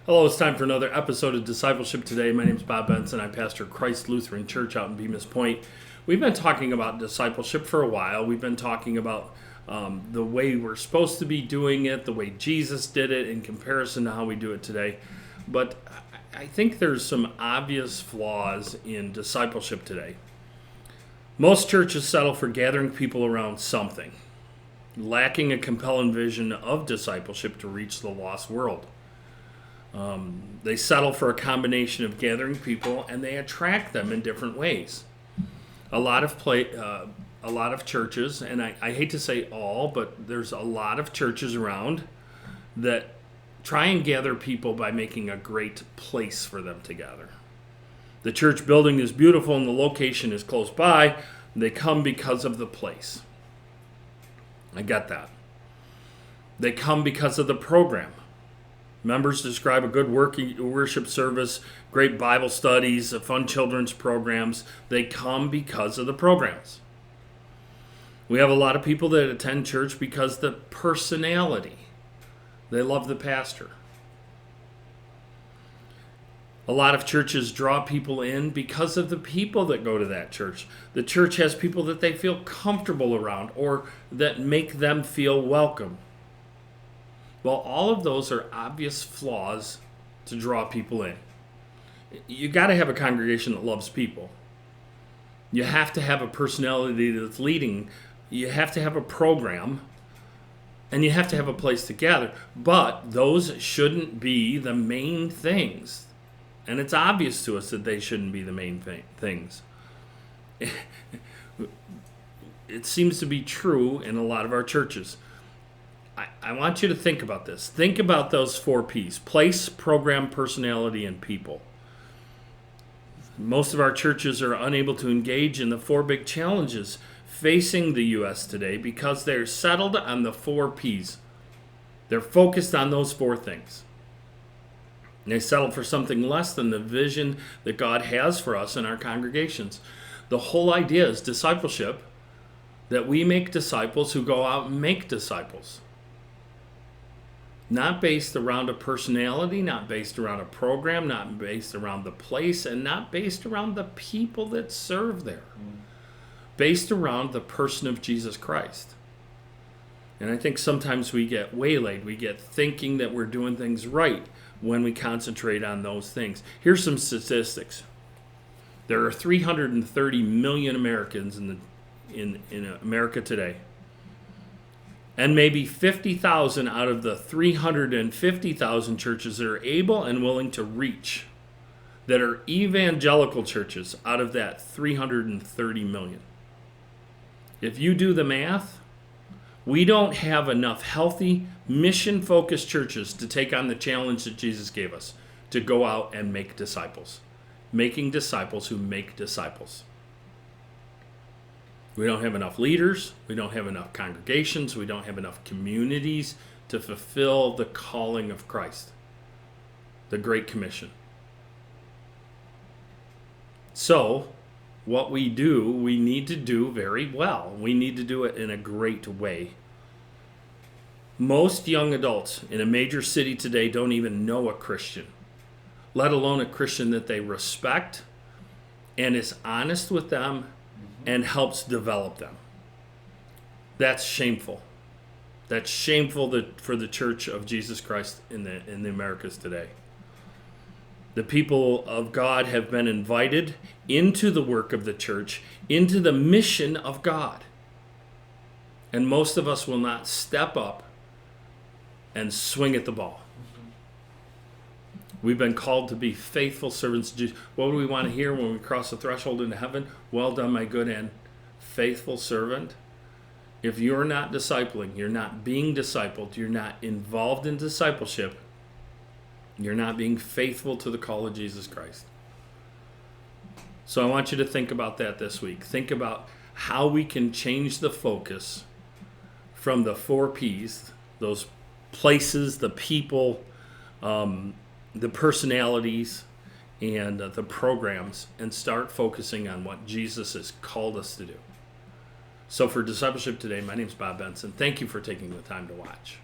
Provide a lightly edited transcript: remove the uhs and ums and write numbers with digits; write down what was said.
Hello, it's time for another episode of Discipleship Today. My name is Bob Benson. I pastor Christ Lutheran Church out in Bemis Point. We've been talking about discipleship for a while. We've been talking about the way we're supposed to be doing it, the way Jesus did it in comparison to how we do it today. But I think there's some obvious flaws in discipleship today. Most churches settle for gathering people around something, lacking a compelling vision of discipleship to reach the lost world. They settle for a combination of gathering people, and they attract them in different ways. A lot of churches, and I hate to say all, but there's a lot of churches around that try and gather people by making a great place for them to gather. The church building is beautiful and the location is close by. They come because of the place. I get that. They come because of the program. Members describe a good worship service, great Bible studies, fun children's programs. They come because of the programs. We have a lot of people that attend church because the personality. They love the pastor. A lot of churches draw people in because of the people that go to that church. The church has people that they feel comfortable around or that make them feel welcome. Well, all of those are obvious flaws to draw people in. You got to have a congregation that loves people. You have to have a personality that's leading. You have to have a program. And you have to have a place to gather. But those shouldn't be the main things. And it's obvious to us that they shouldn't be the main things. It seems to be true in a lot of our churches. I want you to think about this. Think about those 4 P's: place, program, personality, and people. Most of our churches are unable to engage in the 4 big challenges facing the U.S. today because they're settled on the 4 P's. They're focused on those 4 things. They settle for something less than the vision that God has for us in our congregations. The whole idea is discipleship, that we make disciples who go out and make disciples. Not based around a personality, not based around a program, not based around the place, and not based around the people that serve there. Based around the person of Jesus Christ. And I think sometimes we get waylaid. We get thinking that we're doing things right when we concentrate on those things. Here's some statistics. There are 330 million Americans in America today. And maybe 50,000 out of the 350,000 churches that are able and willing to reach, that are evangelical churches out of that 330 million. If you do the math, we don't have enough healthy, mission-focused churches to take on the challenge that Jesus gave us, to go out and make disciples. Making disciples who make disciples. We don't have enough leaders. We don't have enough congregations. We don't have enough communities to fulfill the calling of Christ, the Great Commission. So, what we do, we need to do very well. We need to do it in a great way. Most young adults in a major city today don't even know a Christian, let alone a Christian that they respect and is honest with them and helps develop them. That's shameful. That's shameful for the Church of Jesus Christ in the Americas today. The people of God have been invited into the work of the church, into the mission of God. And most of us will not step up and swing at the ball. We've been called to be faithful servants. What do we want to hear when we cross the threshold into heaven? Well done, my good and faithful servant. If you're not discipling, you're not being discipled, you're not involved in discipleship, you're not being faithful to the call of Jesus Christ. So I want you to think about that this week. Think about how we can change the focus from the 4 P's, those places, the people, the personalities, and the programs, and start focusing on what Jesus has called us to do. So for Discipleship Today, my name is Bob Benson. Thank you for taking the time to watch.